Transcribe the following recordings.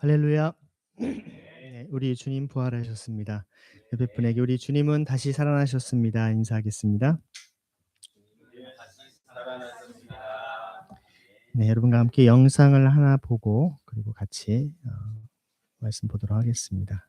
할렐루야. 네, 우리 주님 부활하셨습니다. 옆에 분에게 우리 주님은 다시 살아나셨습니다. 인사하겠습니다. 네, 여러분과 함께 영상을 하나 보고 그리고 같이 말씀 보도록 하겠습니다.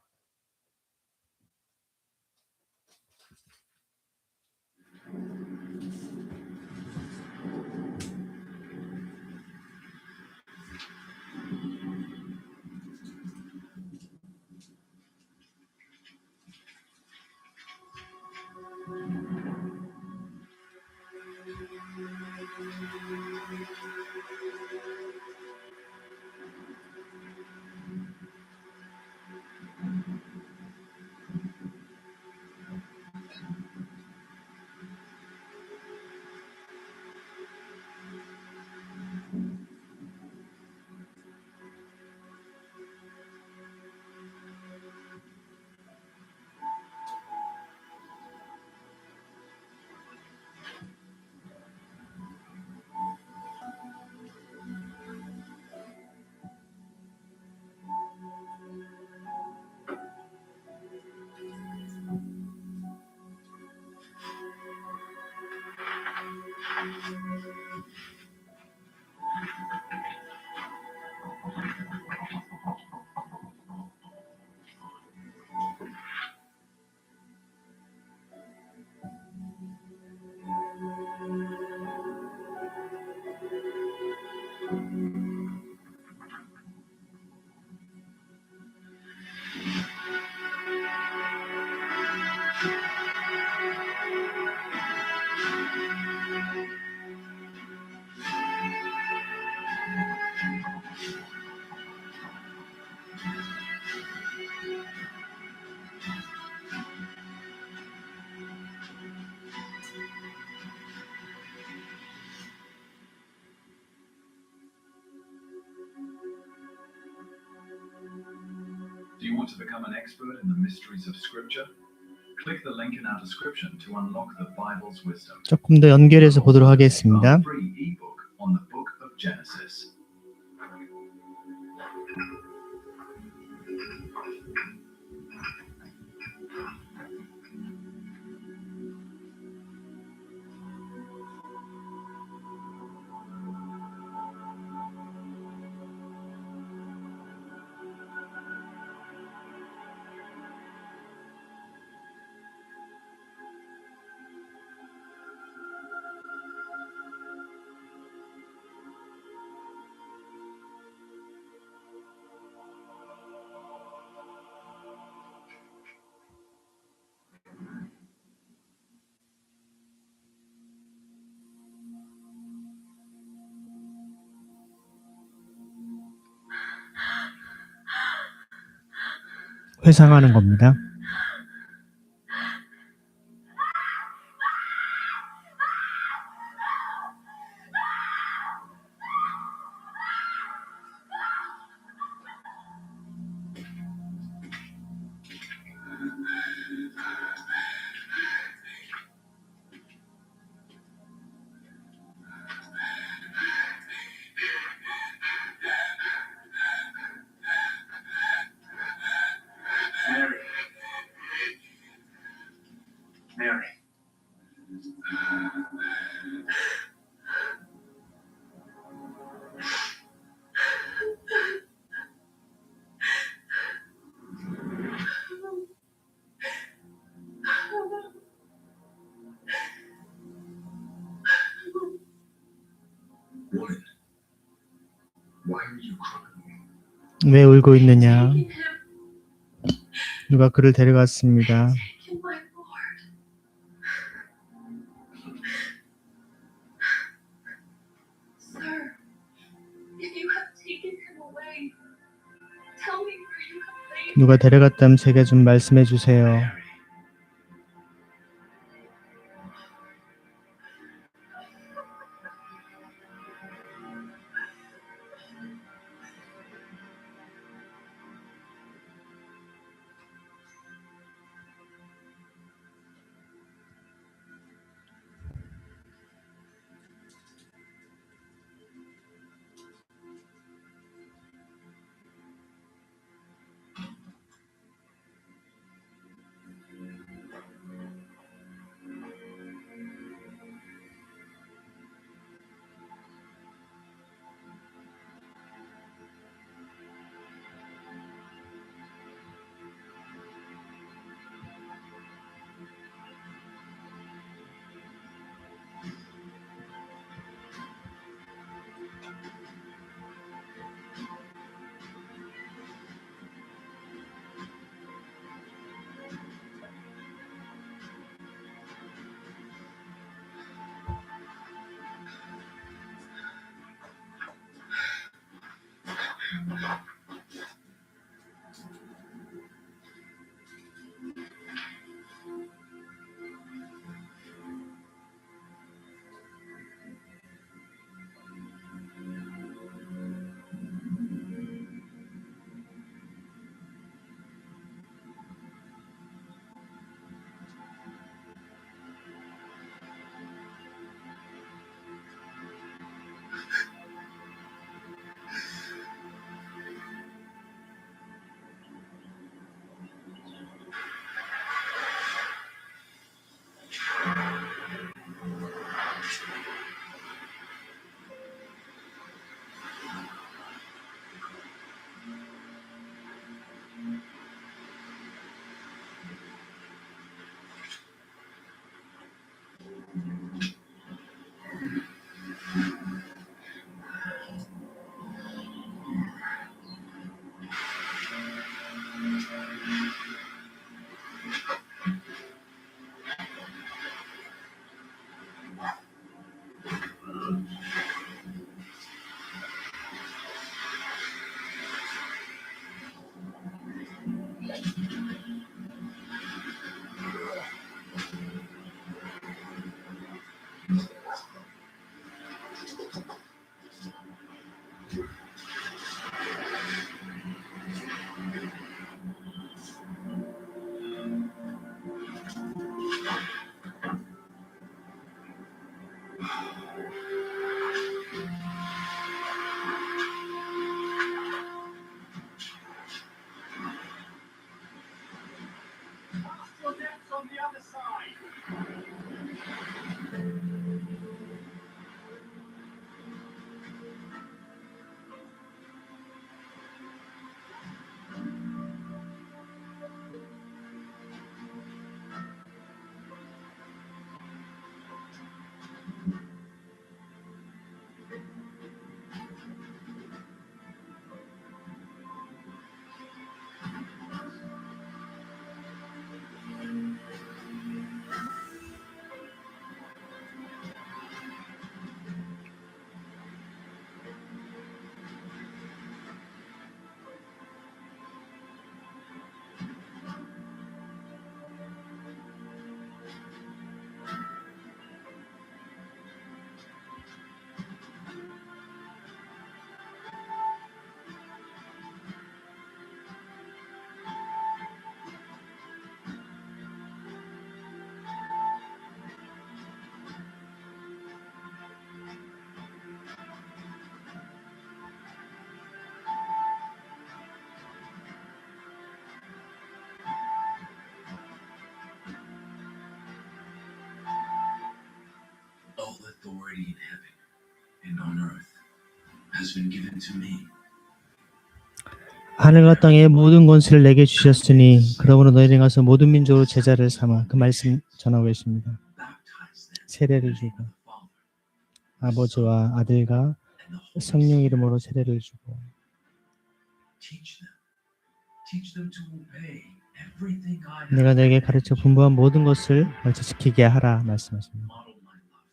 Do you want to become an expert in the mysteries of Scripture? Click the link in our description to unlock the Bible's wisdom. 조금 더 연결해서 보도록 하겠습니다. Free ebook on the book of Genesis. 회상하는 겁니다. Mary. Woman, why are you crying? 왜 울고 있느냐? 누가 그를 데려갔습니다. 누가 데려갔다면 제게 좀 말씀해 주세요. All authority in heaven and on earth has been given to me. 하늘과 땅의 모든 권세를 내게 주셨으니 그러므로 너희는 가서 모든 민족으로 제자를 삼아 그 말씀 전하고 계십니다. Baptize them 세례를 in the 주고 name of the Father 아버지와 아들과 and the Holy 성령 Spirit. 이름으로 세례를 주고 Teach them to obey everything I have 내가 너에게 commanded 가르쳐 you. 분부한 모든 것을 가르쳐 지키게 하라 말씀하십니다. Model my love.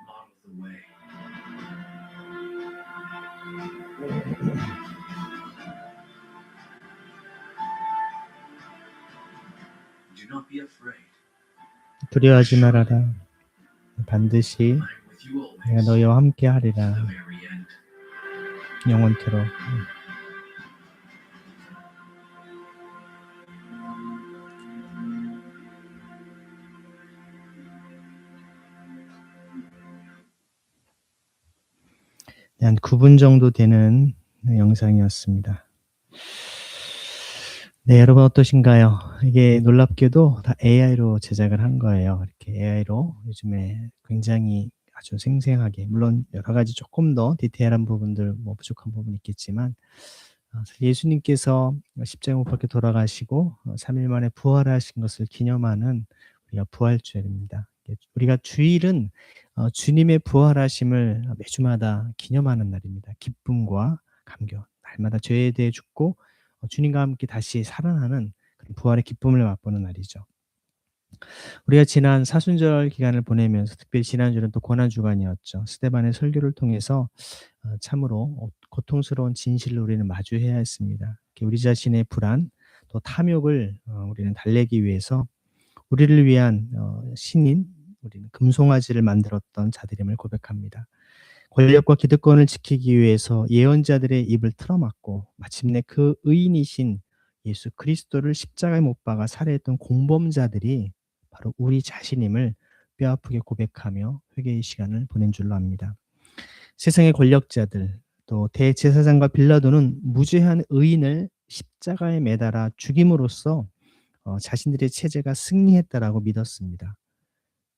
Model the way. Do not be afraid. 두려워하지 말아라. 반드시 I am with you 내가 always 너희와 함께 to 하리라. the very end. 영원토록. 한 9분 정도 되는 영상이었습니다. 네, 여러분 어떠신가요? 이게 놀랍게도 다 AI로 제작을 한 거예요. 이렇게 AI로 요즘에 굉장히 아주 생생하게, 물론 여러 가지 조금 더 디테일한 부분들, 뭐 부족한 부분이 있겠지만, 예수님께서 십자가 못 박혀 돌아가시고 3일 만에 부활하신 것을 기념하는 우리가 부활주일입니다. 우리가 주일은 주님의 부활하심을 매주마다 기념하는 날입니다. 기쁨과 감격, 날마다 죄에 대해 죽고 주님과 함께 다시 살아나는 그런 부활의 기쁨을 맛보는 날이죠. 우리가 지난 사순절 기간을 보내면서 특별히 지난주는 또 고난주간이었죠. 스데반의 설교를 통해서 참으로 고통스러운 진실을 우리는 마주해야 했습니다. 우리 자신의 불안, 또 탐욕을 우리는 달래기 위해서 우리를 위한 신인, 우리는 금송아지를 만들었던 자들임을 고백합니다. 권력과 기득권을 지키기 위해서 예언자들의 입을 틀어막고 마침내 그 의인이신 예수 그리스도를 십자가에 못 박아 살해했던 공범자들이 바로 우리 자신임을 뼈아프게 고백하며 회개의 시간을 보낸 줄로 압니다. 세상의 권력자들, 또 대제사장과 빌라도는 무죄한 의인을 십자가에 매달아 죽임으로써 자신들의 체제가 승리했다라고 믿었습니다.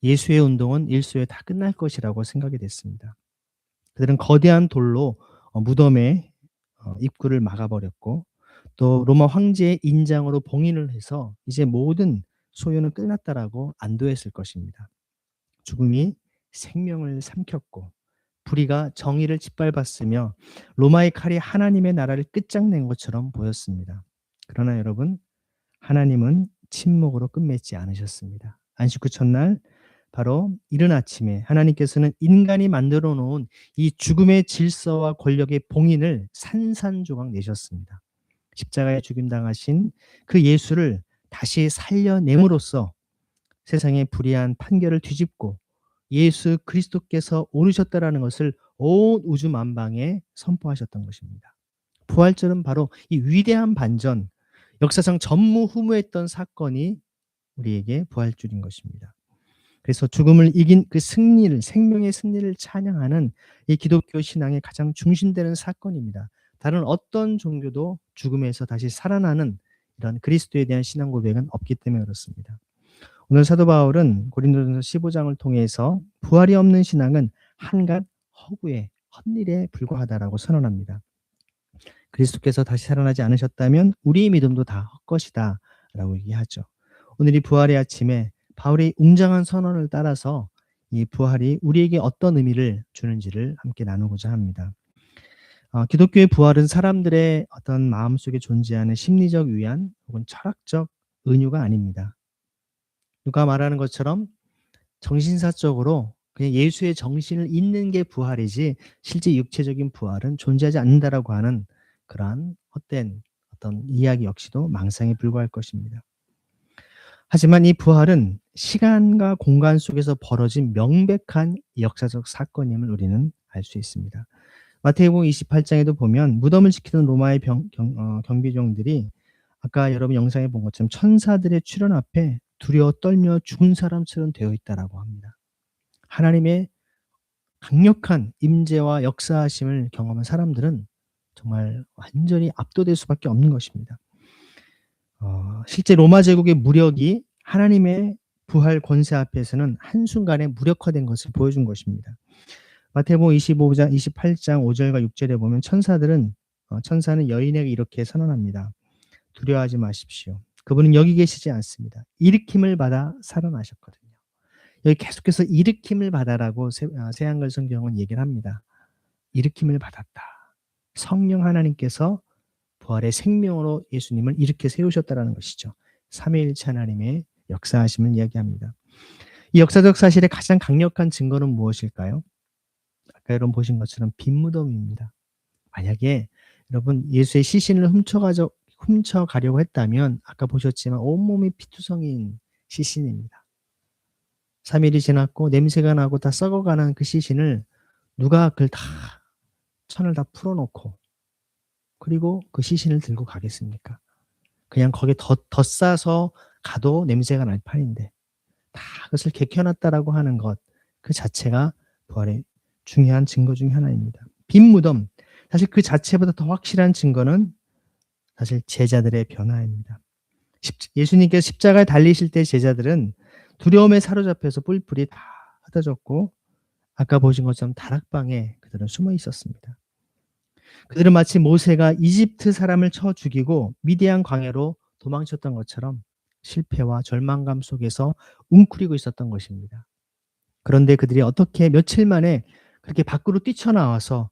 예수의 운동은 일소에 다 끝날 것이라고 생각이 됐습니다. 그들은 거대한 돌로 무덤의 입구를 막아버렸고 또 로마 황제의 인장으로 봉인을 해서 이제 모든 소요는 끝났다라고 안도했을 것입니다. 죽음이 생명을 삼켰고 불의가 정의를 짓밟았으며 로마의 칼이 하나님의 나라를 끝장낸 것처럼 보였습니다. 그러나 여러분, 하나님은 침묵으로 끝맺지 않으셨습니다. 안식 후 첫날 바로 이른 아침에 하나님께서는 인간이 만들어 놓은 이 죽음의 질서와 권력의 봉인을 산산조각 내셨습니다. 십자가에 죽임당하신 그 예수를 다시 살려냄으로써 세상의 불의한 판결을 뒤집고 예수 그리스도께서 오르셨다라는 것을 온 우주 만방에 선포하셨던 것입니다. 부활절은 바로 이 위대한 반전, 역사상 전무후무했던 사건이 우리에게 부활절인 것입니다. 그래서 죽음을 이긴 그 승리를, 생명의 승리를 찬양하는 이 기독교 신앙의 가장 중심되는 사건입니다. 다른 어떤 종교도 죽음에서 다시 살아나는 이런 그리스도에 대한 신앙 고백은 없기 때문에 그렇습니다. 오늘 사도 바울은 고린도전서 15장을 통해서 부활이 없는 신앙은 한갓 허구에 헛일에 불과하다라고 선언합니다. 그리스도께서 다시 살아나지 않으셨다면 우리의 믿음도 다 헛것이다 라고 얘기하죠. 오늘 이 부활의 아침에 바울의 웅장한 선언을 따라서 이 부활이 우리에게 어떤 의미를 주는지를 함께 나누고자 합니다. 기독교의 부활은 사람들의 어떤 마음속에 존재하는 심리적 위안 혹은 철학적 은유가 아닙니다. 누가 말하는 것처럼 정신사적으로 그냥 예수의 정신을 잇는 게 부활이지 실제 육체적인 부활은 존재하지 않는다라고 하는 그러한 헛된 어떤 이야기 역시도 망상에 불과할 것입니다. 하지만 이 부활은 시간과 공간 속에서 벌어진 명백한 역사적 사건임을 우리는 알 수 있습니다. 마태복음 28장에도 보면 무덤을 지키던 로마의 경비병들이 아까 여러분 영상에 본 것처럼 천사들의 출현 앞에 두려워 떨며 죽은 사람처럼 되어 있다라고 합니다. 하나님의 강력한 임재와 역사하심을 경험한 사람들은 정말 완전히 압도될 수밖에 없는 것입니다. 실제 로마 제국의 무력이 하나님의 부활 권세 앞에서는 한순간에 무력화된 것을 보여준 것입니다. 마태복음 28장 5절과 6절에 보면 천사는 여인에게 이렇게 선언합니다. 두려워하지 마십시오. 그분은 여기 계시지 않습니다. 일으킴을 받아 살아나셨거든요. 여기 계속해서 일으킴을 받아라고 새한글 성경은 얘기를 합니다. 일으킴을 받았다. 성령 하나님께서 부활의 생명으로 예수님을 일으켜 세우셨다는 것이죠. 삼위일체 하나님의 역사하심을 이야기합니다. 이 역사적 사실의 가장 강력한 증거는 무엇일까요? 아까 여러분 보신 것처럼 빈 무덤입니다. 만약에 여러분 예수의 시신을 훔쳐가려고 했다면 아까 보셨지만 온몸이 피투성이인 시신입니다. 3일이 지났고 냄새가 나고 다 썩어가는 그 시신을 누가 그걸 다 천을 다 풀어놓고 그리고 그 시신을 들고 가겠습니까? 그냥 거기에 덧싸서 가도 냄새가 날 판인데 다 그것을 개켜놨다라고 하는 것 그 자체가 부활의 중요한 증거 중에 하나입니다. 빈 무덤, 사실 그 자체보다 더 확실한 증거는 사실 제자들의 변화입니다. 예수님께서 십자가에 달리실 때 제자들은 두려움에 사로잡혀서 뿔뿔이 다 흩어졌고 아까 보신 것처럼 다락방에 그들은 숨어 있었습니다. 그들은 마치 모세가 이집트 사람을 쳐 죽이고 미디안 광야로 도망쳤던 것처럼 실패와 절망감 속에서 웅크리고 있었던 것입니다. 그런데 그들이 어떻게 며칠 만에 그렇게 밖으로 뛰쳐나와서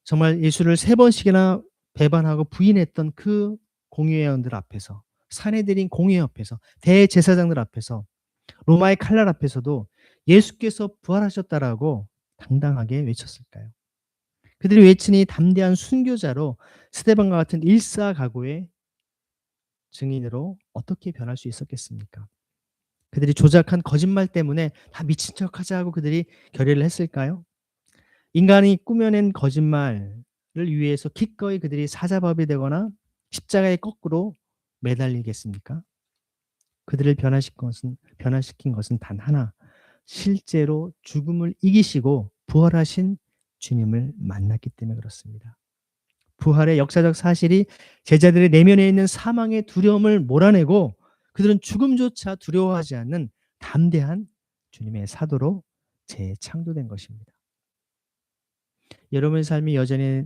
정말 예수를 3번씩이나 배반하고 부인했던 그 공회원들 앞에서, 사내들인 공회 앞에서, 대제사장들 앞에서, 로마의 칼날 앞에서도 예수께서 부활하셨다라고 당당하게 외쳤을까요? 그들이 외치니 담대한 순교자로 스데반과 같은 일사각오의 증인으로 어떻게 변할 수 있었겠습니까? 그들이 조작한 거짓말 때문에 다 미친 척하자 하고 그들이 결의를 했을까요? 인간이 꾸며낸 거짓말을 위해서 기꺼이 그들이 사자밥이 되거나 십자가에 거꾸로 매달리겠습니까? 그들을 변화시킨 것은 단 하나, 실제로 죽음을 이기시고 부활하신 주님을 만났기 때문에 그렇습니다. 부활의 역사적 사실이 제자들의 내면에 있는 사망의 두려움을 몰아내고 그들은 죽음조차 두려워하지 않는 담대한 주님의 사도로 재창조된 것입니다. 여러분의 삶이 여전히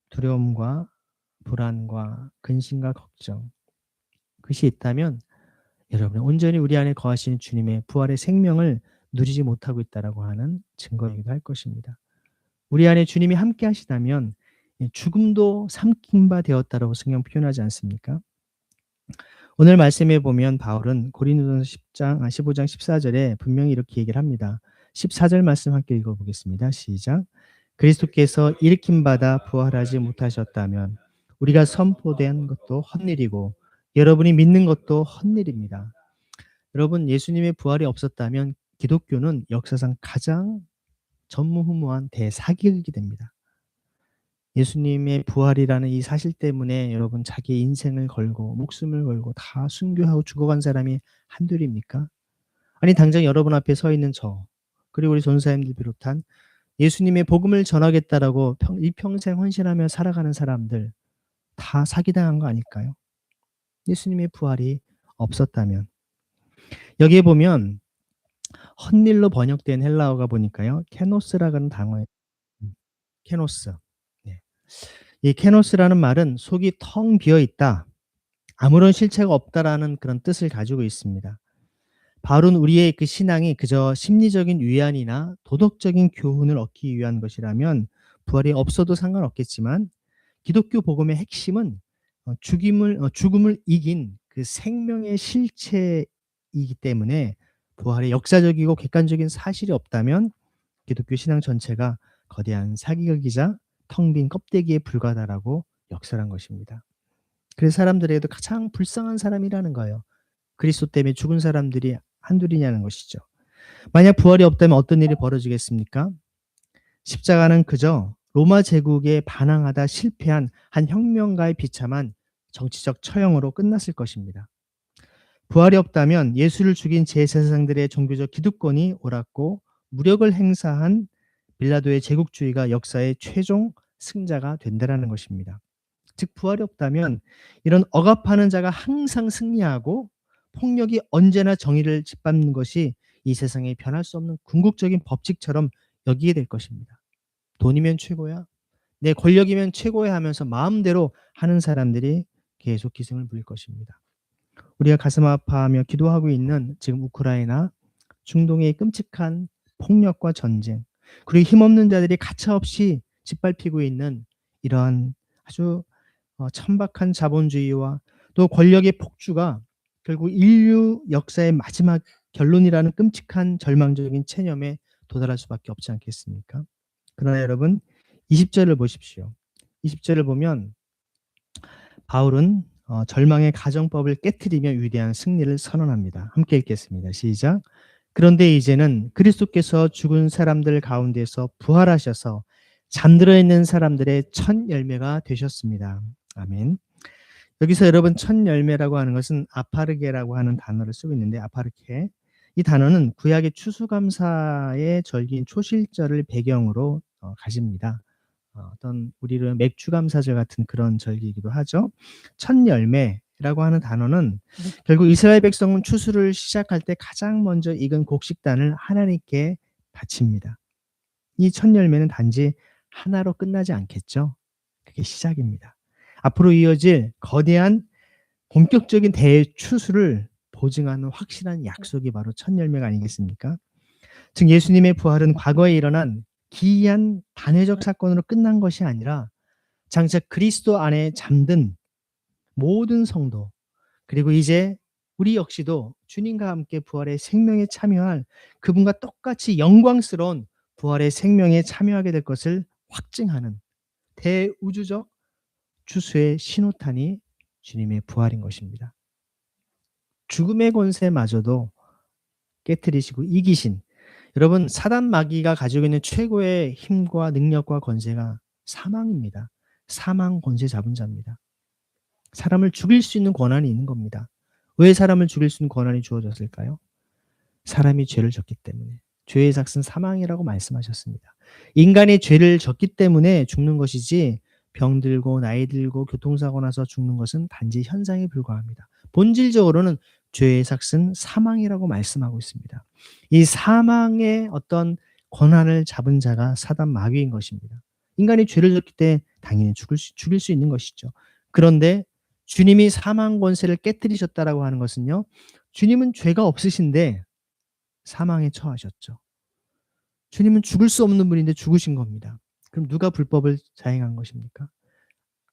두려움과 불안과 근심과 걱정 그것이 있다면 여러분은 온전히 우리 안에 거하시는 주님의 부활의 생명을 누리지 못하고 있다라고 하는 증거이기도 할 것입니다. 우리 안에 주님이 함께 하시다면 죽음도 삼킨 바 되었다라고 성경 표현하지 않습니까? 오늘 말씀에 보면 바울은 고린도전서 15장 14절에 분명히 이렇게 얘기를 합니다. 14절 말씀 함께 읽어보겠습니다. 시작. 그리스도께서 일으킴 받아 부활하지 못하셨다면 우리가 선포된 것도 헛일이고 여러분이 믿는 것도 헛일입니다. 여러분, 예수님의 부활이 없었다면 기독교는 역사상 가장 전무후무한 대사기극이 됩니다. 예수님의 부활이라는 이 사실 때문에 여러분 자기 인생을 걸고 목숨을 걸고 다 순교하고 죽어간 사람이 한둘입니까? 아니 당장 여러분 앞에 서 있는 저 그리고 우리 전사님들 비롯한 예수님의 복음을 전하겠다라고 일평생 헌신하며 살아가는 사람들 다 사기당한 거 아닐까요? 예수님의 부활이 없었다면. 여기에 보면 헛일로 번역된 헬라어가 보니까요. 케노스라는 단어예요. 케노스. 네. 이 케노스라는 말은 속이 텅 비어 있다. 아무런 실체가 없다라는 그런 뜻을 가지고 있습니다. 바울은 우리의 그 신앙이 그저 심리적인 위안이나 도덕적인 교훈을 얻기 위한 것이라면 부활이 없어도 상관없겠지만 기독교 복음의 핵심은 죽음을 이긴 그 생명의 실체이기 때문에 부활의 역사적이고 객관적인 사실이 없다면 기독교 신앙 전체가 거대한 사기극이자 텅 빈 껍데기에 불과하다라고 역설한 것입니다. 그래서 사람들에게도 가장 불쌍한 사람이라는 거예요. 그리스도 때문에 죽은 사람들이 한둘이냐는 것이죠. 만약 부활이 없다면 어떤 일이 벌어지겠습니까? 십자가는 그저 로마 제국에 반항하다 실패한 한 혁명가의 비참한 정치적 처형으로 끝났을 것입니다. 부활이 없다면 예수를 죽인 제사장들의 종교적 기득권이 옳았고 무력을 행사한 빌라도의 제국주의가 역사의 최종 승자가 된다라는 것입니다. 즉 부활이 없다면 이런 억압하는 자가 항상 승리하고 폭력이 언제나 정의를 짓밟는 것이 이 세상에 변할 수 없는 궁극적인 법칙처럼 여기게 될 것입니다. 돈이면 최고야, 내 권력이면 최고야 하면서 마음대로 하는 사람들이 계속 기승을 부릴 것입니다. 우리가 가슴 아파하며 기도하고 있는 지금 우크라이나, 중동의 끔찍한 폭력과 전쟁, 그리고 힘없는 자들이 가차없이 짓밟히고 있는 이러한 아주 천박한 자본주의와 또 권력의 폭주가 결국 인류 역사의 마지막 결론이라는 끔찍한 절망적인 체념에 도달할 수밖에 없지 않겠습니까? 그러나 여러분 20절을 보십시오. 20절을 보면 바울은 절망의 가정법을 깨트리며 위대한 승리를 선언합니다. 함께 읽겠습니다. 시작. 그런데 이제는 그리스도께서 죽은 사람들 가운데서 부활하셔서 잠들어 있는 사람들의 첫 열매가 되셨습니다. 아멘. 여기서 여러분 첫 열매라고 하는 것은 아파르게라고 하는 단어를 쓰고 있는데 아파르게 이 단어는 구약의 추수감사의 절기인 초실절을 배경으로 가집니다. 어떤 우리를 맥주감사절 같은 그런 절기이기도 하죠. 첫 열매라고 하는 단어는 결국 이스라엘 백성은 추수를 시작할 때 가장 먼저 익은 곡식단을 하나님께 바칩니다. 이 첫 열매는 단지 하나로 끝나지 않겠죠. 그게 시작입니다. 앞으로 이어질 거대한 본격적인 대추수를 보증하는 확실한 약속이 바로 첫 열매가 아니겠습니까? 즉 예수님의 부활은 과거에 일어난 기이한 단회적 사건으로 끝난 것이 아니라 장차 그리스도 안에 잠든 모든 성도 그리고 이제 우리 역시도 주님과 함께 부활의 생명에 참여할 그분과 똑같이 영광스러운 부활의 생명에 참여하게 될 것을 확증하는 대우주적 추수의 신호탄이 주님의 부활인 것입니다. 죽음의 권세마저도 깨트리시고 이기신 여러분 사단 마귀가 가지고 있는 최고의 힘과 능력과 권세가 사망입니다. 사망 권세 잡은 자입니다. 사람을 죽일 수 있는 권한이 있는 겁니다. 왜 사람을 죽일 수 있는 권한이 주어졌을까요? 사람이 죄를 졌기 때문에. 죄의 삭은 사망이라고 말씀하셨습니다. 인간이 죄를 졌기 때문에 죽는 것이지 병들고 나이 들고 교통사고 나서 죽는 것은 단지 현상에 불과합니다. 본질적으로는 죄의 삭은 사망이라고 말씀하고 있습니다. 이 사망의 어떤 권한을 잡은 자가 사단 마귀인 것입니다. 인간이 죄를 졌기 때문에 당연히 죽일 수 있는 것이죠. 그런데 주님이 사망 권세를 깨뜨리셨다라고 하는 것은요. 주님은 죄가 없으신데 사망에 처하셨죠. 주님은 죽을 수 없는 분인데 죽으신 겁니다. 그럼 누가 불법을 자행한 것입니까?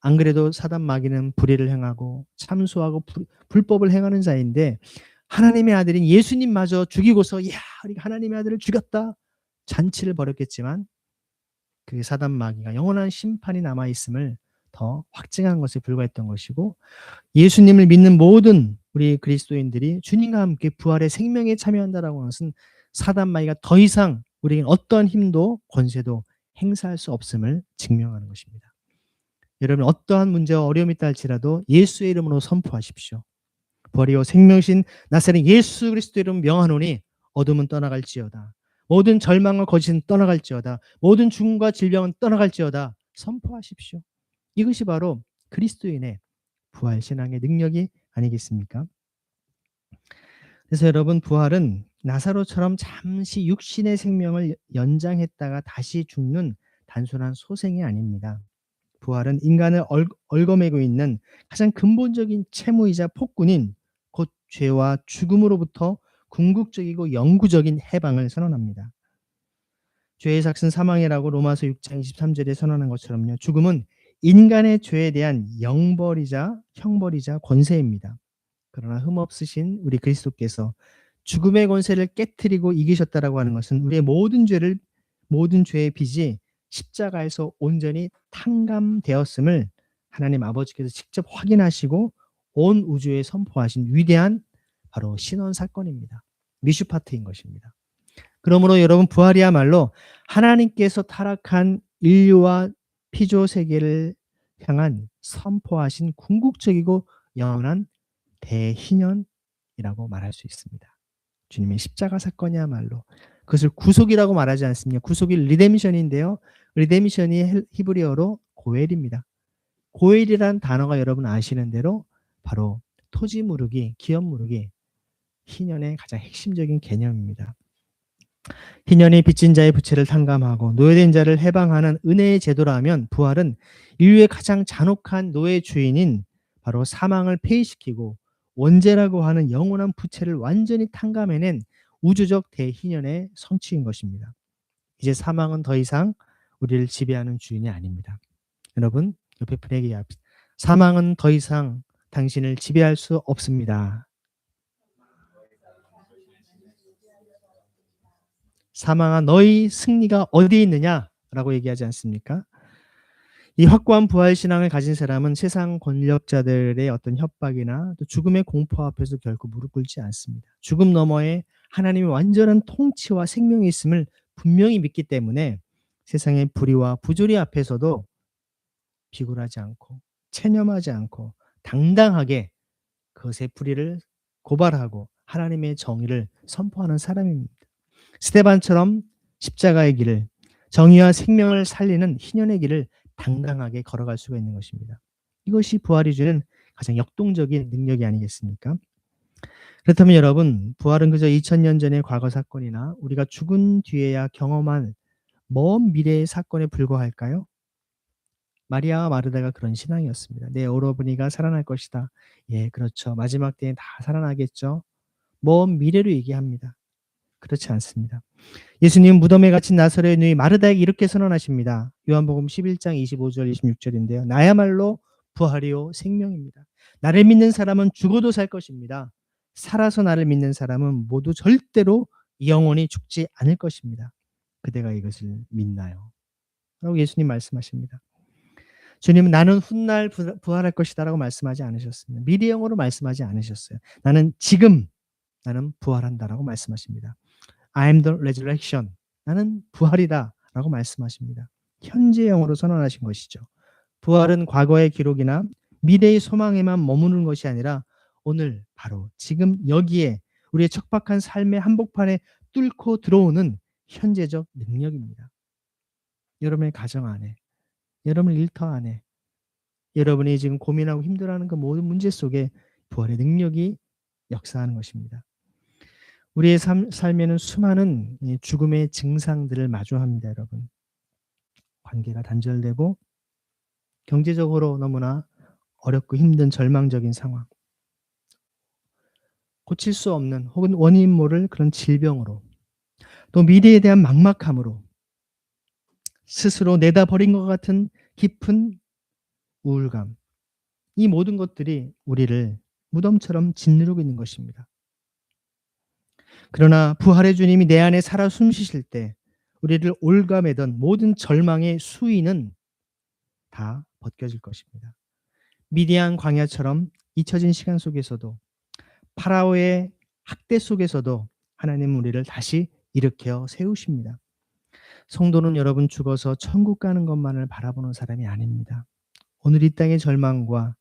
안 그래도 사단 마귀는 불의를 행하고 참소하고 불법을 행하는 자인데 하나님의 아들인 예수님마저 죽이고서 야 우리가 하나님의 아들을 죽였다 잔치를 벌였겠지만 그 사단 마귀가 영원한 심판이 남아있음을 더 확증한 것에 불과했던 것이고 예수님을 믿는 모든 우리 그리스도인들이 주님과 함께 부활의 생명에 참여한다라고 하는 것은 사단 마귀가 더 이상 우리에게 어떠한 힘도 권세도 행사할 수 없음을 증명하는 것입니다. 여러분 어떠한 문제와 어려움이 있다 할지라도 예수의 이름으로 선포하십시오. 부활이요 생명신 나사렛 예수 그리스도 이름 명하노니 어둠은 떠나갈지어다. 모든 절망과 거짓은 떠나갈지어다. 모든 죽음과 질병은 떠나갈지어다. 선포하십시오. 이것이 바로 그리스도인의 부활신앙의 능력이 아니겠습니까? 그래서 여러분 부활은 나사로처럼 잠시 육신의 생명을 연장했다가 다시 죽는 단순한 소생이 아닙니다. 부활은 인간을 얽어매고 있는 가장 근본적인 채무이자 폭군인 곧 죄와 죽음으로부터 궁극적이고 영구적인 해방을 선언합니다. 죄의 삭은 사망이라고 로마서 6장 23절에 선언한 것처럼요. 죽음은 인간의 죄에 대한 형벌이자 권세입니다. 그러나 흠없으신 우리 그리스도께서 죽음의 권세를 깨트리고 이기셨다라고 하는 것은 우리의 모든 죄의 빚이 십자가에서 온전히 탕감되었음을 하나님 아버지께서 직접 확인하시고 온 우주에 선포하신 위대한 바로 신원 사건입니다. 미슈파트인 것입니다. 그러므로 여러분 부활이야말로 하나님께서 타락한 인류와 피조 세계를 향한 선포하신 궁극적이고 영원한 대희년이라고 말할 수 있습니다. 주님의 십자가 사건이야말로 그것을 구속이라고 말하지 않습니까? 구속이 리뎀션인데요. 리뎀션이 히브리어로 고엘입니다. 고엘이라는 단어가 여러분 아시는 대로 바로 토지 무르기, 기업 무르기, 희년의 가장 핵심적인 개념입니다. 희년이 빚진 자의 부채를 탕감하고 노예된 자를 해방하는 은혜의 제도라면 부활은 인류의 가장 잔혹한 노예 주인인 바로 사망을 폐위시키고 원죄라고 하는 영원한 부채를 완전히 탕감해낸 우주적 대희년의 성취인 것입니다. 이제 사망은 더 이상 우리를 지배하는 주인이 아닙니다. 여러분 옆에 분에게 얘기합시다. 사망은 더 이상 당신을 지배할 수 없습니다. 사망아 너희 승리가 어디에 있느냐라고 얘기하지 않습니까? 이 확고한 부활신앙을 가진 사람은 세상 권력자들의 어떤 협박이나 또 죽음의 공포 앞에서 결코 무릎 꿇지 않습니다. 죽음 너머에 하나님의 완전한 통치와 생명이 있음을 분명히 믿기 때문에 세상의 불의와 부조리 앞에서도 비굴하지 않고 체념하지 않고 당당하게 그것의 불의를 고발하고 하나님의 정의를 선포하는 사람입니다. 스데반처럼 십자가의 길을 정의와 생명을 살리는 희년의 길을 당당하게 걸어갈 수가 있는 것입니다. 이것이 부활이 주는 가장 역동적인 능력이 아니겠습니까? 그렇다면 여러분 부활은 그저 2000년 전의 과거 사건이나 우리가 죽은 뒤에야 경험한 먼 미래의 사건에 불과할까요? 마리아와 마르다가 그런 신앙이었습니다. 내 오라버니가 살아날 것이다. 예, 그렇죠. 마지막 때에 다 살아나겠죠. 먼 미래로 얘기합니다. 그렇지 않습니다. 예수님 무덤에 갇힌 나사로의 누이 마르다에게 이렇게 선언하십니다. 요한복음 11장 25절 26절인데요. 나야말로 부활이요 생명입니다. 나를 믿는 사람은 죽어도 살 것입니다. 살아서 나를 믿는 사람은 모두 절대로 영원히 죽지 않을 것입니다. 그대가 이것을 믿나요? 라고 예수님 말씀하십니다. 주님은 나는 훗날 부활할 것이다 라고 말씀하지 않으셨습니다. 미래형으로 말씀하지 않으셨어요. 나는 부활한다라고 말씀하십니다. I am the resurrection. 나는 부활이다 라고 말씀하십니다. 현재형으로 선언하신 것이죠. 부활은 과거의 기록이나 미래의 소망에만 머무는 것이 아니라 오늘 바로 지금 여기에 우리의 척박한 삶의 한복판에 뚫고 들어오는 현재적 능력입니다. 여러분의 가정 안에, 여러분의 일터 안에, 여러분이 지금 고민하고 힘들어하는 그 모든 문제 속에 부활의 능력이 역사하는 것입니다. 우리의 삶에는 수많은 죽음의 증상들을 마주합니다, 여러분. 관계가 단절되고 경제적으로 너무나 어렵고 힘든 절망적인 상황. 고칠 수 없는 혹은 원인 모를 그런 질병으로 또 미래에 대한 막막함으로 스스로 내다버린 것 같은 깊은 우울감, 이 모든 것들이 우리를 무덤처럼 짓누르고 있는 것입니다. 그러나 부활의 주님이 내 안에 살아 숨쉬실 때 우리를 올가매던 모든 절망의 수위는 다 벗겨질 것입니다. 미디안 광야처럼 잊혀진 시간 속에서도, 파라오의 학대 속에서도 하나님은 우리를 다시 일으켜 세우십니다. 성도는 여러분 죽어서 천국 가는 것만을 바라보는 사람이 아닙니다. 오늘 이 땅의 절망과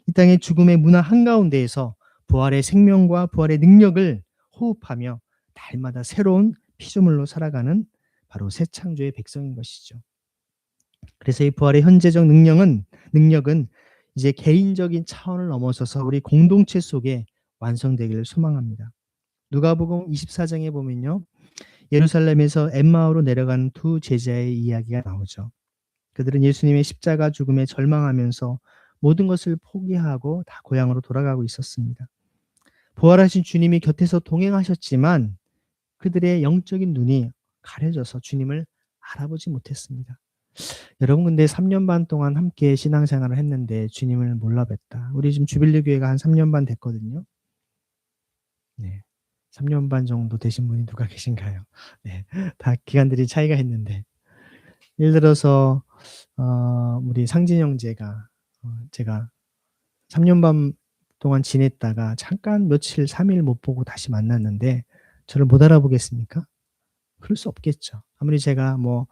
이 땅의 죽음의 문화 한가운데에서 부활의 생명과 부활의 능력을 호흡하며 날마다 새로운 피조물로 살아가는 바로 새 창조의 백성인 것이죠. 그래서 이 부활의 현재적 능력은 이제 개인적인 차원을 넘어서서 우리 공동체 속에 완성되기를 소망합니다. 누가복음 24장에 보면요, 예루살렘에서 엠마오로 내려가는 두 제자의 이야기가 나오죠. 그들은 예수님의 십자가 죽음에 절망하면서 모든 것을 포기하고 다 고향으로 돌아가고 있었습니다. 부활하신 주님이 곁에서 동행하셨지만 그들의 영적인 눈이 가려져서 주님을 알아보지 못했습니다. 여러분, 근데 3년 반 동안 함께 신앙생활을 했는데 주님을 몰라 뵀다. 우리 지금 주빌리 교회가 한 3년 반 됐거든요. 네. 3년 반 정도 되신 분이 누가 계신가요? 네. 다 기간들이 차이가 있는데. 예를 들어서 우리 상진 형제가 제가 3년 반 동안 지냈다가 잠깐 며칠 3일 못 보고 다시 만났는데 저를 못 알아보겠습니까? 그럴 수 없겠죠. 아무리 제가 뭐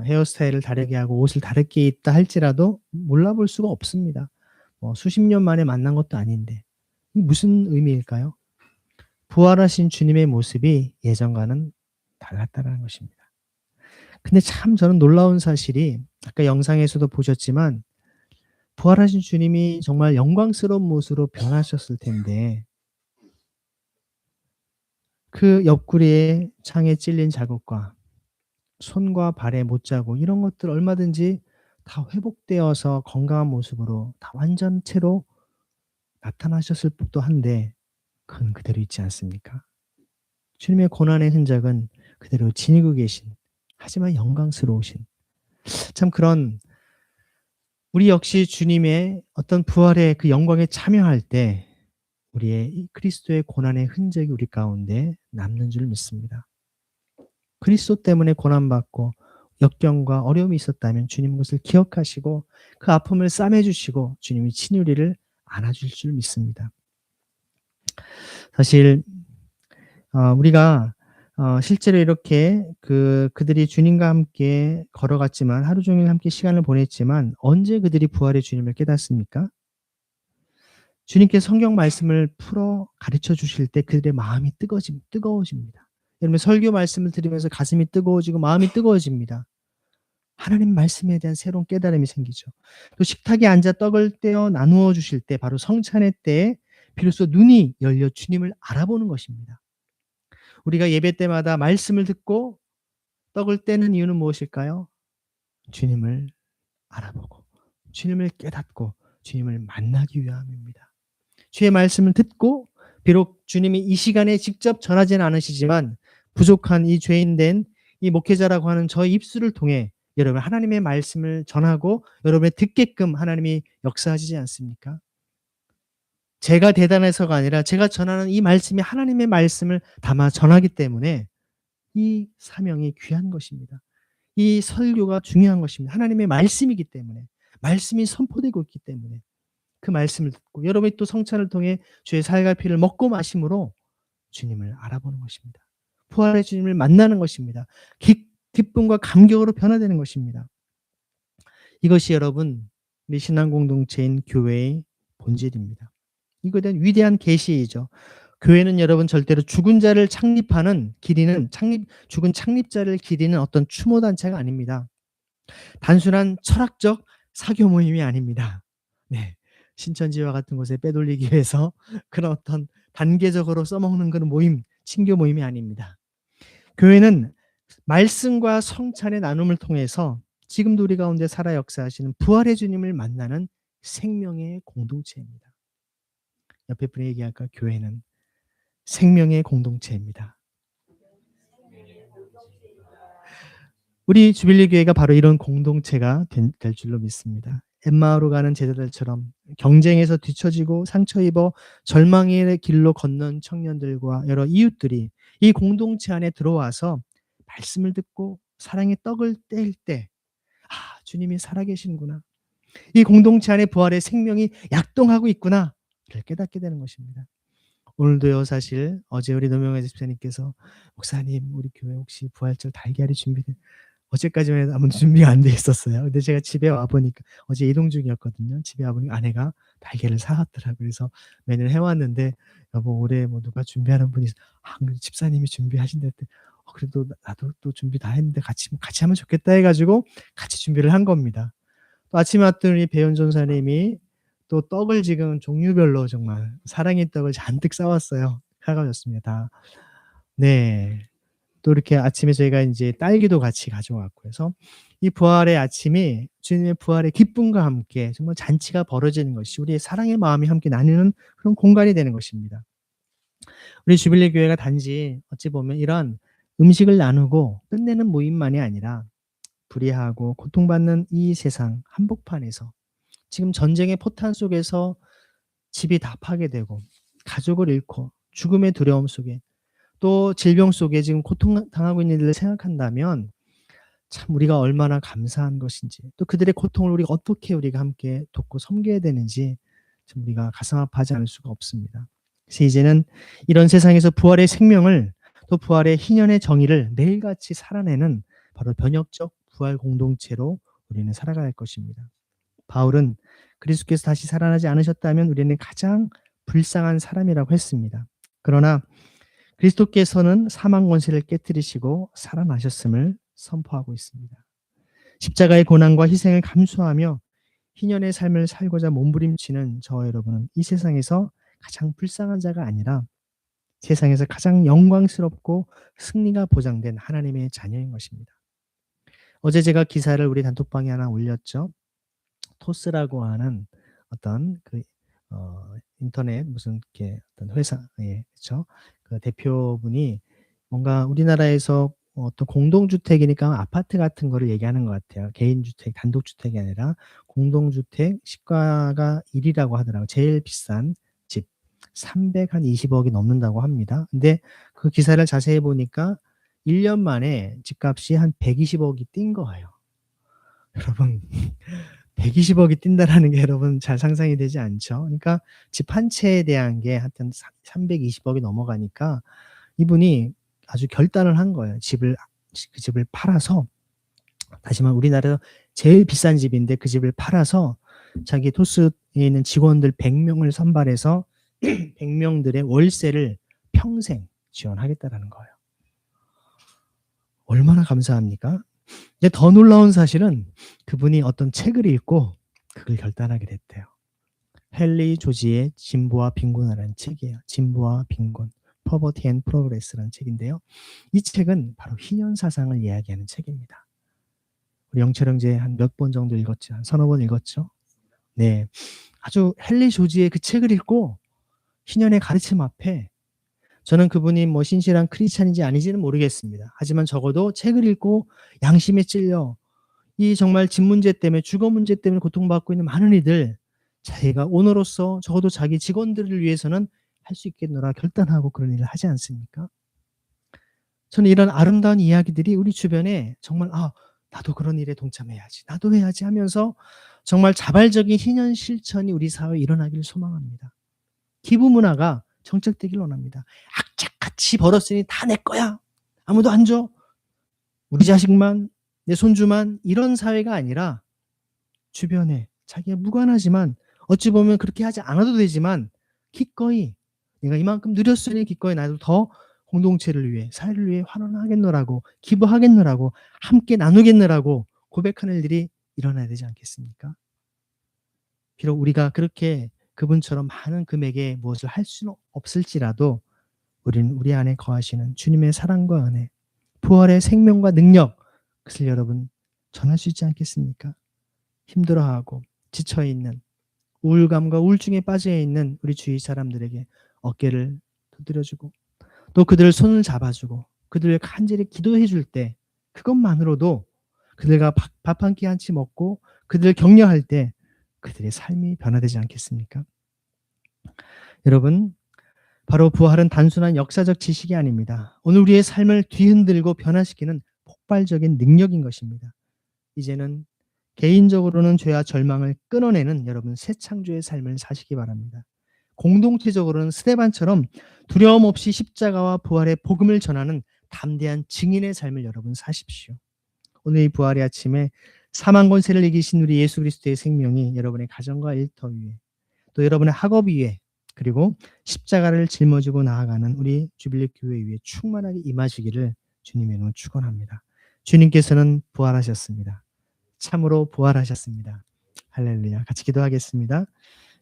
헤어스타일을 다르게 하고 옷을 다르게 입다 할지라도 몰라볼 수가 없습니다. 뭐 수십 년 만에 만난 것도 아닌데. 이게 무슨 의미일까요? 부활하신 주님의 모습이 예전과는 달랐다는 것입니다. 근데 참 저는 놀라운 사실이, 아까 영상에서도 보셨지만 부활하신 주님이 정말 영광스러운 모습으로 변하셨을 텐데 그 옆구리에 창에 찔린 자국과 손과 발에 못자국, 이런 것들 얼마든지 다 회복되어서 건강한 모습으로 다 완전체로 나타나셨을 법도 한데 그건 그대로 있지 않습니까? 주님의 고난의 흔적은 그대로 지니고 계신, 하지만 영광스러우신, 참 그런 우리 역시 주님의 어떤 부활의 그 영광에 참여할 때 우리의 이 그리스도의 고난의 흔적이 우리 가운데 남는 줄 믿습니다. 그리스도 때문에 고난받고 역경과 어려움이 있었다면 주님은 그것을 기억하시고 그 아픔을 싸매주시고 주님이 친히 우리를 안아줄 줄 믿습니다. 사실 우리가 실제로 이렇게 그들이 주님과 함께 걸어갔지만, 하루 종일 함께 시간을 보냈지만 언제 그들이 부활의 주님을 깨닫습니까? 주님께 성경 말씀을 풀어 가르쳐 주실 때 그들의 마음이 뜨거워집니다. 여러분, 설교 말씀을 들으면서 가슴이 뜨거워지고 마음이 뜨거워집니다. 하나님 말씀에 대한 새로운 깨달음이 생기죠. 또 식탁에 앉아 떡을 떼어 나누어 주실 때, 바로 성찬의 때에 비로소 눈이 열려 주님을 알아보는 것입니다. 우리가 예배 때마다 말씀을 듣고 떡을 떼는 이유는 무엇일까요? 주님을 알아보고 주님을 깨닫고 주님을 만나기 위함입니다. 주의 말씀을 듣고, 비록 주님이 이 시간에 직접 전하지는 않으시지만 부족한 이 죄인된 이 목회자라고 하는 저의 입술을 통해 여러분 하나님의 말씀을 전하고 여러분의 듣게끔 하나님이 역사하시지 않습니까? 제가 대단해서가 아니라 제가 전하는 이 말씀이 하나님의 말씀을 담아 전하기 때문에 이 사명이 귀한 것입니다. 이 설교가 중요한 것입니다. 하나님의 말씀이기 때문에, 말씀이 선포되고 있기 때문에 그 말씀을 듣고 여러분이 또 성찬을 통해 주의 살과 피를 먹고 마심으로 주님을 알아보는 것입니다. 부활의 주님을 만나는 것입니다. 기쁨과 감격으로 변화되는 것입니다. 이것이 여러분 우리 신앙 공동체인 교회의 본질입니다. 이거에 대한 위대한 계시이죠. 교회는 여러분 절대로 죽은 자를 창립하는 기리는 죽은 창립자를 기리는 어떤 추모 단체가 아닙니다. 단순한 철학적 사교 모임이 아닙니다. 네. 신천지와 같은 곳에 빼돌리기 위해서 그런 어떤 단계적으로 써먹는 그런 모임, 친교 모임이 아닙니다. 교회는 말씀과 성찬의 나눔을 통해서 지금도 우리 가운데 살아 역사하시는 부활의 주님을 만나는 생명의 공동체입니다. 옆에 분이 얘기할까? 교회는 생명의 공동체입니다. 우리 주빌리 교회가 바로 이런 공동체가 될 줄로 믿습니다. 엠마오로 가는 제자들처럼 경쟁에서 뒤처지고 상처 입어 절망의 길로 걷는 청년들과 여러 이웃들이 이 공동체 안에 들어와서 말씀을 듣고 사랑의 떡을 뗄 때, 아, 주님이 살아계시는구나. 이 공동체 안에 부활의 생명이 약동하고 있구나. 를 깨닫게 되는 것입니다. 오늘도요, 사실 어제 우리 노명회 집사님께서 목사님, 우리 교회 혹시 부활절 달걀이 준비돼? 어제까지만 해도 아무도 준비가 안 돼 있었어요. 근데 제가 집에 와 보니까 어제 이동 중이었거든요. 집에 와 보니까 아내가 달걀을 사 왔더라고요. 그래서 메뉴를 해 왔는데 "여보, 올해 뭐 누가 준비하는 분이 있어." "아, 그 집사님이 준비하신다." 했더니 그래도 나도 또 준비 다 했는데 같이 하면 좋겠다." 해 가지고 같이 준비를 한 겁니다. 또 아침에 왔더니 배현 전사님이 또 떡을 지금 종류별로 정말 사랑의 떡을 잔뜩 싸 왔어요. 사 가졌습니다. 다. 네. 또 이렇게 아침에 저희가 인제 딸기도 같이 가져왔고 해서 이 부활의 아침이 주님의 부활의 기쁨과 함께 정말 잔치가 벌어지는 것이 우리의 사랑의 마음이 함께 나누는 그런 공간이 되는 것입니다. 우리 주빌리 교회가 단지 어찌 보면 이런 음식을 나누고 끝내는 모임만이 아니라 불의하고 고통받는 이 세상 한복판에서 지금 전쟁의 포탄 속에서 집이 다 파괴되고 가족을 잃고 죽음의 두려움 속에 또 질병 속에 지금 고통당하고 있는 이들을 생각한다면 참 우리가 얼마나 감사한 것인지, 또 그들의 고통을 우리가 어떻게 우리가 함께 돕고 섬겨야 되는지 참 우리가 가슴 아파하지 않을 수가 없습니다. 그래서 이제는 이런 세상에서 부활의 생명을, 또 부활의 희년의 정의를 매일같이 살아내는 바로 변혁적 부활 공동체로 우리는 살아가야 할 것입니다. 바울은 그리스도께서 다시 살아나지 않으셨다면 우리는 가장 불쌍한 사람이라고 했습니다. 그러나 그리스도께서는 사망 권세를 깨뜨리시고 살아나셨음을 선포하고 있습니다. 십자가의 고난과 희생을 감수하며 희년의 삶을 살고자 몸부림치는 저와 여러분은 이 세상에서 가장 불쌍한 자가 아니라 세상에서 가장 영광스럽고 승리가 보장된 하나님의 자녀인 것입니다. 어제 제가 기사를 우리 단톡방에 하나 올렸죠. 토스라고 하는 어떤 인터넷 무슨 이렇게 어떤 회사, 예, 그렇죠. 그 대표분이 뭔가 우리나라에서 어떤 공동주택이니까 아파트 같은 거를 얘기하는 것 같아요. 개인주택, 단독주택이 아니라 공동주택 시가가 1위라고 하더라고요. 제일 비싼 집 320억이 넘는다고 합니다. 근데 그 기사를 자세히 보니까 1년 만에 집값이 한 120억이 뛴 거예요. 여러분, 120억이 뛴다라는 게 여러분 잘 상상이 되지 않죠? 그러니까 집 한 채에 대한 게 하여튼 320억이 넘어가니까 이분이 아주 결단을 한 거예요. 그 집을 팔아서, 다시 말하면 우리나라에서 제일 비싼 집인데 그 집을 팔아서 자기 토스에 있는 직원들 100명을 선발해서 100명들의 월세를 평생 지원하겠다라는 거예요. 얼마나 감사합니까? 근데 더 놀라운 사실은 그분이 어떤 책을 읽고 그걸 결단하게 됐대요. 헨리 조지의 진보와 빈곤이라는 책이에요. 진보와 빈곤, Poverty and Progress라는 책인데요. 이 책은 바로 희년 사상을 이야기하는 책입니다. 우리 영철 형제 한 몇 번 정도 읽었죠? 한 서너 번 읽었죠? 네. 아주 헨리 조지의 그 책을 읽고 희년의 가르침 앞에, 저는 그분이 뭐 신실한 크리스찬인지 아닌지는 모르겠습니다. 하지만 적어도 책을 읽고 양심에 찔려 이 정말 집 문제 때문에, 주거 문제 때문에 고통받고 있는 많은 이들, 자기가 오너로서 적어도 자기 직원들을 위해서는 할 수 있겠노라 결단하고 그런 일을 하지 않습니까? 저는 이런 아름다운 이야기들이 우리 주변에 정말 나도 그런 일에 동참해야지, 나도 해야지 하면서 정말 자발적인 희년 실천이 우리 사회에 일어나기를 소망합니다. 기부 문화가 정착되기를 원합니다. 악착같이 벌었으니 다 내 거야, 아무도 안 줘, 우리 자식만, 내 손주만, 이런 사회가 아니라 주변에 자기가 무관하지만, 어찌 보면 그렇게 하지 않아도 되지만 기꺼이 내가 이만큼 누렸으니 기꺼이 나도 더 공동체를 위해, 사회를 위해 환원하겠노라고, 기부하겠노라고, 함께 나누겠노라고 고백하는 일들이 일어나야 되지 않겠습니까? 비록 우리가 그렇게 그분처럼 많은 금액의 무엇을 할 수는 없을지라도 우리는 우리 안에 거하시는 주님의 사랑과 은혜, 부활의 생명과 능력, 그것을 여러분 전할 수 있지 않겠습니까? 힘들어하고 지쳐있는, 우울감과 우울증에 빠져있는 우리 주위 사람들에게 어깨를 두드려주고 또 그들을 손을 잡아주고 그들을 간절히 기도해 줄 때, 그것만으로도 그들과 밥 한 끼 한 끼 먹고 그들을 격려할 때 그들의 삶이 변화되지 않겠습니까? 여러분, 바로 부활은 단순한 역사적 지식이 아닙니다. 오늘 우리의 삶을 뒤흔들고 변화시키는 폭발적인 능력인 것입니다. 이제는 개인적으로는 죄와 절망을 끊어내는 여러분 새 창조의 삶을 사시기 바랍니다. 공동체적으로는 스데반처럼 두려움 없이 십자가와 부활의 복음을 전하는 담대한 증인의 삶을 여러분 사십시오. 오늘 이 부활의 아침에 사망 권세를 이기신 우리 예수 그리스도의 생명이 여러분의 가정과 일터 위에, 또 여러분의 학업 위에, 그리고 십자가를 짊어지고 나아가는 우리 주빌리 교회 위에 충만하게 임하시기를 주님의 이름으로 축원합니다. 주님께서는 부활하셨습니다. 참으로 부활하셨습니다. 할렐루야. 같이 기도하겠습니다.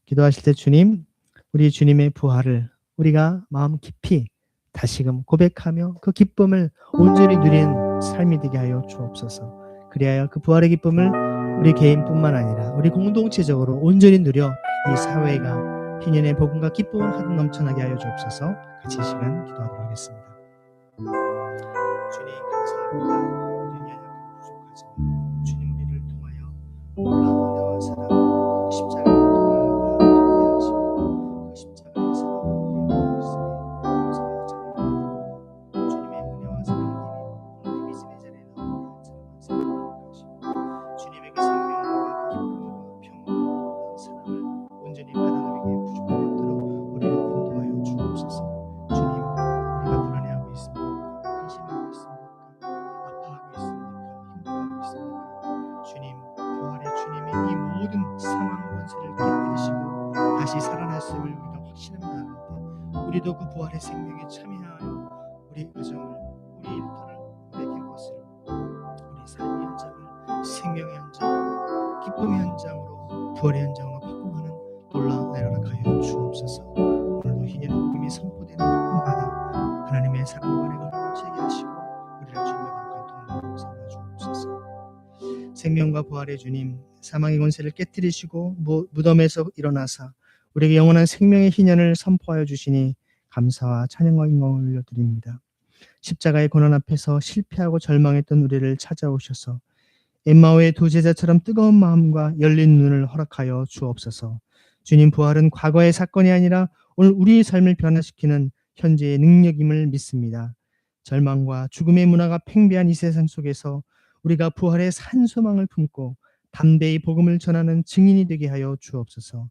기도하실 때 주님, 우리 주님의 부활을 우리가 마음 깊이 다시금 고백하며 그 기쁨을 온전히 누리는 삶이 되게 하여 주옵소서. 그리하여 그 부활의 기쁨을 우리 개인뿐만 아니라 우리 공동체적으로 온전히 누려 이 사회가 희년의 복음과 기쁨을 가득 넘쳐나게 하여 주옵소서. 같이 이 시간 기도하도록 하겠습니다. 주님 감사합니다. 우리는 연약하고 부족하지만 주님 우리를 통하여 놀라운 은혜와 사랑, 그 십자가를 통하여 함께하시고 그 십자가의 사랑을 우리에게 보여주시니 감사와 찬양합니다. 주님의 은혜와 사랑을 힘입어 오늘 믿음의 자리에 나오는 사랑을 생각하시고 주님의 그 생명과 그 기쁨과 평안과 사랑을 온전히 받아들이기에 부족함이 없도록 우리를 인도하여 주옵소서. 주님, 우리가 불안해하고 있습니까? 근심하고 있습니까? 아파하고 있습니까? 힘들어하고 있습니까? 주님, 부활의 주님이 이 모든 사망 권세를 깨뜨리시고 다시 살아났음을 우리가 확신합니다. 우리도 그 부활의 생명에 참여하여 우리 가정을, 우리 일터를, 우리 캠퍼스를, 우리 삶의 현장을 생명의 현장, 기쁨의 현장으로, 부활의 현장으로 바꾸는 놀라운 은혜를 하여 주옵소서. 오늘도 희년의 복음이 선포되는 곳마다 하나님의 사랑과 은혜가 넘치게 하시고 우리를 주님의 거룩한 통로로 삼아 주옵소서. 생명과 부활의 주님, 사망의 권세를 깨뜨리시고 무덤에서 일어나사 우리에게 영원한 생명의 희년을 선포하여 주시니 감사와 찬양과 영광을 올려드립니다. 십자가의 고난 앞에서 실패하고 절망했던 우리를 찾아오셔서 엠마오의 두 제자처럼 뜨거운 마음과 열린 눈을 허락하여 주옵소서. 주님, 부활은 과거의 사건이 아니라 오늘 우리의 삶을 변화시키는 현재의 능력임을 믿습니다. 절망과 죽음의 문화가 팽배한 이 세상 속에서 우리가 부활의 산 소망을 품고 담대히 복음을 전하는 증인이 되게 하여 주옵소서.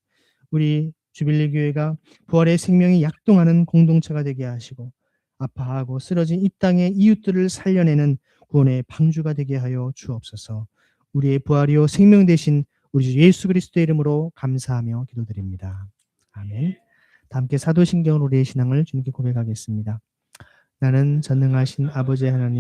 우리 주빌리 교회가 부활의 생명이 약동하는 공동체가 되게 하시고 아파하고 쓰러진 이 땅의 이웃들을 살려내는 구원의 방주가 되게 하여 주옵소서. 우리의 부활이요 생명 되신 우리 주 예수 그리스도의 이름으로 감사하며 기도드립니다. 아멘. 다 함께 사도신경으로 우리의 신앙을 주님께 고백하겠습니다. 나는 전능하신 아버지 하나님